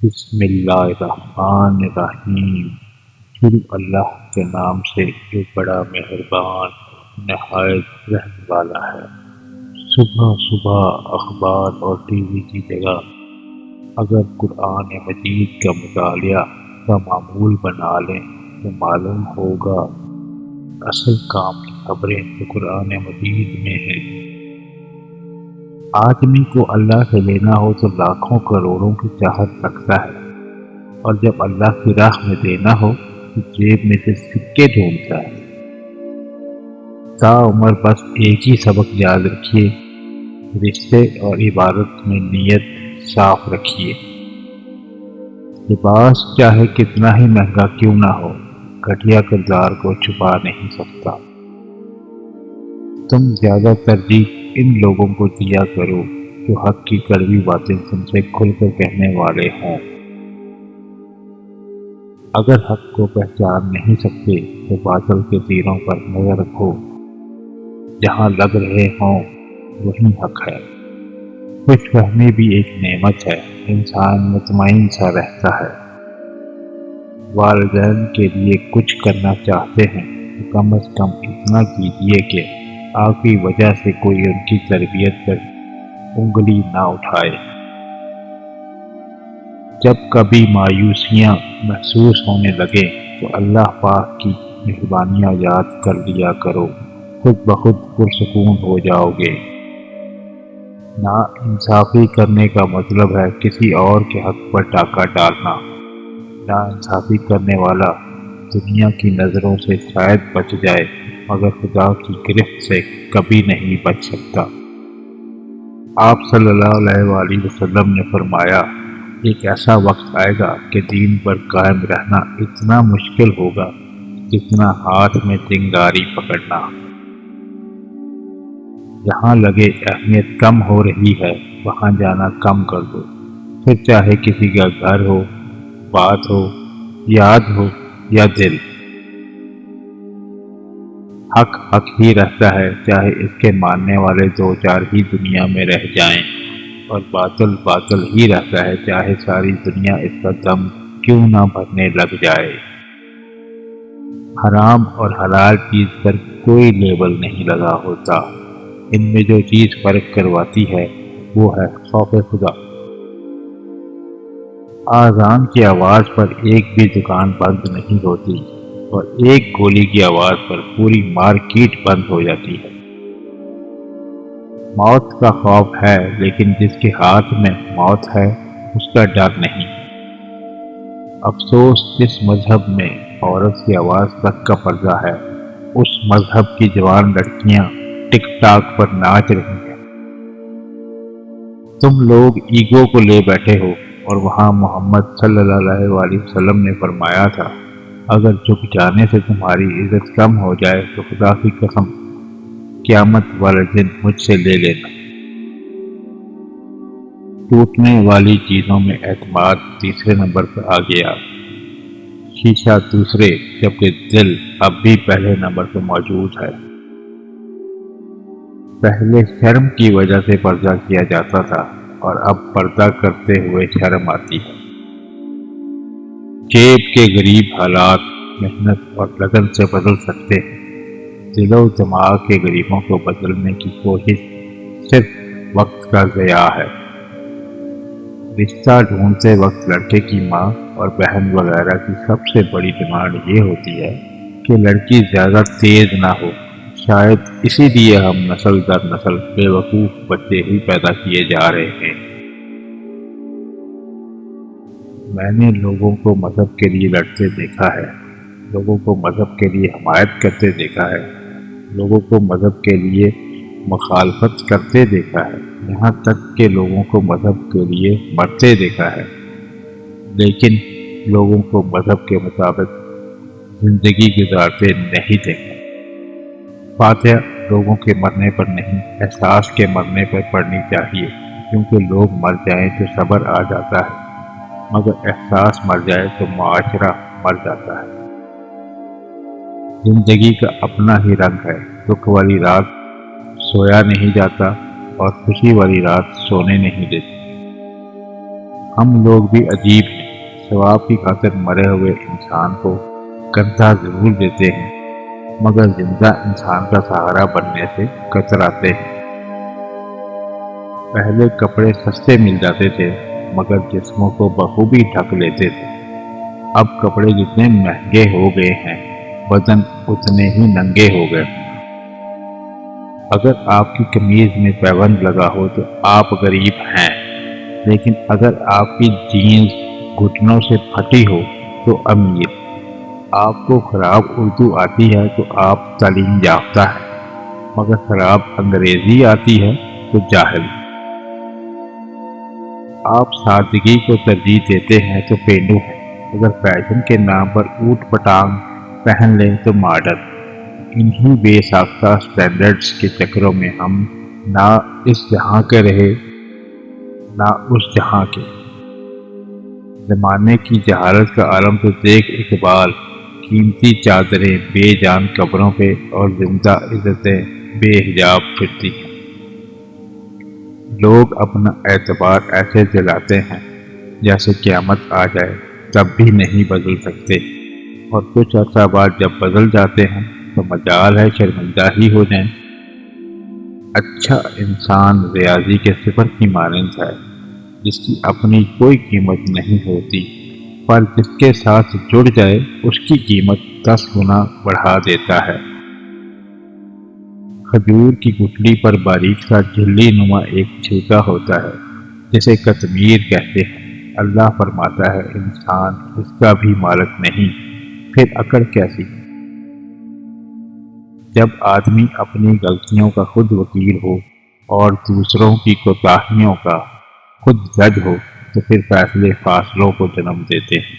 بسم اللہ الرحمن الرحیم۔ شروع اللہ کے نام سے جو بڑا مہربان نہایت رحم والا ہے۔ صبح صبح اخبار اور ٹی وی کی جگہ اگر قرآن مجید کا مطالعہ کا معمول بنا لیں تو معلوم ہوگا اصل کام کی خبریں تو قرآن مجید میں ہیں۔ آدمی کو اللہ سے لینا ہو تو لاکھوں کروڑوں کی چاہت رکھتا ہے، اور جب اللہ کی راہ میں دینا ہو تو جیب میں سے سکے ڈھونڈتا ہے۔ تا عمر بس ایک ہی سبق یاد رکھیے، رشتے اور عبادت میں نیت صاف رکھیے۔ لباس چاہے کتنا ہی مہنگا کیوں نہ ہو، گھٹیا کردار کو چھپا نہیں سکتا۔ تم زیادہ ترجیح ان لوگوں کو دیا کرو جو حق کی کڑوی باتیں تم سے کھل کر کہنے والے ہوں۔ اگر حق کو پہچان نہیں سکتے تو باطل کے تیروں پر نظر رکھو، جہاں لگ رہے ہوں وہیں حق ہے۔ خوش فہمی بھی ایک نعمت ہے، انسان مطمئن سا رہتا ہے۔ والدین کے لیے کچھ کرنا چاہتے ہیں تو کم از کم اتنا کیجیے کہ آپ کی وجہ سے کوئی ان کی تربیت پر انگلی نہ اٹھائے۔ جب کبھی مایوسیاں محسوس ہونے لگے تو اللہ پاک کی مہربانیاں یاد کر لیا کرو، خود بخود پرسکون ہو جاؤ گے۔ نا انصافی کرنے کا مطلب ہے کسی اور کے حق پر ڈاکہ ڈالنا۔ نا انصافی کرنے والا دنیا کی نظروں سے شاید بچ جائے مگر خدا کی گرفت سے کبھی نہیں بچ سکتا۔ آپ صلی اللہ علیہ وآلہ وسلم نے فرمایا، ایک ایسا وقت آئے گا کہ دین پر قائم رہنا اتنا مشکل ہوگا جتنا ہاتھ میں چنگاری پکڑنا۔ جہاں لگے اہمیت کم ہو رہی ہے وہاں جانا کم کر دو، پھر چاہے کسی کا گھر ہو، بات ہو، یاد ہو یا دل۔ حق حق ہی رہتا ہے، چاہے اس کے ماننے والے دو چار ہی دنیا میں رہ جائیں، اور باطل باطل ہی رہتا ہے، چاہے ساری دنیا اس کا دم کیوں نہ بھرنے لگ جائے۔ حرام اور حلال چیز پر کوئی لیبل نہیں لگا ہوتا، ان میں جو چیز فرق کرواتی ہے وہ ہے خوف خدا۔ آذان کی آواز پر ایک بھی دکان بند نہیں ہوتی، اور ایک گولی کی آواز پر پوری مارکیٹ بند ہو جاتی ہے۔ موت کا خوف ہے لیکن جس کے ہاتھ میں موت ہے اس کا ڈر نہیں۔ افسوس جس مذہب میں عورت کی آواز تک کا پردہ ہے، اس مذہب کی جوان لڑکیاں ٹک ٹاک پر ناچ رہی ہیں۔ تم لوگ ایگو کو لے بیٹھے ہو، اور وہاں محمد صلی اللہ علیہ وآلہ وسلم نے فرمایا تھا، اگر جھک جانے سے تمہاری عزت کم ہو جائے تو خدا کی قسم قیامت والے دن مجھ سے لے لینا۔ ٹوٹنے والی چیزوں میں اعتماد تیسرے نمبر پر آ گیا، شیشہ دوسرے، جبکہ دل اب بھی پہلے نمبر پر موجود ہے۔ پہلے شرم کی وجہ سے پردہ کیا جاتا تھا، اور اب پردہ کرتے ہوئے شرم آتی ہے۔ جیب کے غریب حالات محنت اور لگن سے بدل سکتے ہیں، دل و دماغ کے غریبوں کو بدلنے کی کوشش صرف وقت کا ضیاع ہے۔ رشتہ ڈھونڈتے وقت لڑکے کی ماں اور بہن وغیرہ کی سب سے بڑی ڈیمانڈ یہ ہوتی ہے کہ لڑکی زیادہ تیز نہ ہو، شاید اسی لیے ہم نسل در نسل بے وقوف بچے ہی پیدا کیے جا رہے ہیں۔ میں نے لوگوں کو مذہب کے لیے لڑتے دیکھا ہے، لوگوں کو مذہب کے لیے حمایت کرتے دیکھا ہے، لوگوں کو مذہب کے لیے مخالفت کرتے دیکھا ہے، یہاں تک کہ لوگوں کو مذہب کے لیے مرتے دیکھا ہے، لیکن لوگوں کو مذہب کے مطابق زندگی گزارتے نہیں دیکھا۔ فاتحہ لوگوں کے مرنے پر نہیں، احساس کے مرنے پر پڑھنی چاہیے، کیونکہ لوگ مر جائیں تو صبر آ جاتا ہے، مگر احساس مر جائے تو معاشرہ مر جاتا ہے۔ زندگی کا اپنا ہی رنگ ہے، دکھ والی رات سویا نہیں جاتا اور خوشی والی رات سونے نہیں دیتی۔ ہم لوگ بھی عجیب ہیں، ثواب کی خاطر مرے ہوئے انسان کو کندا ضرور دیتے ہیں مگر زندہ انسان کا سہارا بننے سے کتراتے ہیں۔ پہلے کپڑے سستے مل جاتے تھے مگر جسموں کو بخوبی ڈھک لیتے تھے۔ اب کپڑے جتنے مہنگے ہو گئے ہیں بدن اتنے ہی ننگے ہو گئے۔ اگر آپ کی قمیض میں پیوند لگا ہو تو آپ غریب ہیں، لیکن اگر آپ کی جینز گھٹنوں سے پھٹی ہو تو امیر۔ آپ کو خراب اردو آتی ہے تو آپ تعلیم یافتہ ہیں، مگر خراب انگریزی آتی ہے تو جاہل۔ آپ سادگی کو ترجیح دیتے ہیں تو پینڈو ہیں، اگر فیشن کے نام پر اوٹ پٹانگ پہن لیں تو ماڈرن۔ انہی بے ساختہ سٹینڈرڈز کے چکروں میں ہم نہ اس جہاں کے رہے نہ اس جہاں کے۔ زمانے کی جہالت کا عالم تو دیکھ اقبال، قیمتی چادریں بے جان قبروں پہ اور زندہ عزتیں بے حجاب پھرتی ہیں۔ لوگ اپنا اعتبار ایسے جلاتے ہیں جیسے قیامت آ جائے تب بھی نہیں بدل سکتے، اور کچھ عرصہ بعد جب بدل جاتے ہیں تو مجال ہے شرمندہ ہی ہو جائیں۔ اچھا انسان ریاضی کے صفر کی مانند ہے جس کی اپنی کوئی قیمت نہیں ہوتی، پر جس کے ساتھ جڑ جائے اس کی قیمت 10 گنا بڑھا دیتا ہے۔ کھجور کی گٹلی پر باریک سا جھلی نما ایک چھلکا ہوتا ہے جسے قطمیر کہتے ہیں۔ اللہ فرماتا ہے انسان اس کا بھی مالک نہیں، پھر عقل کیسی؟ جب آدمی اپنی غلطیوں کا خود وکیل ہو اور دوسروں کی کوتاہیوں کا خود جج ہو تو پھر فیصلے فاصلوں کو جنم دیتے ہیں۔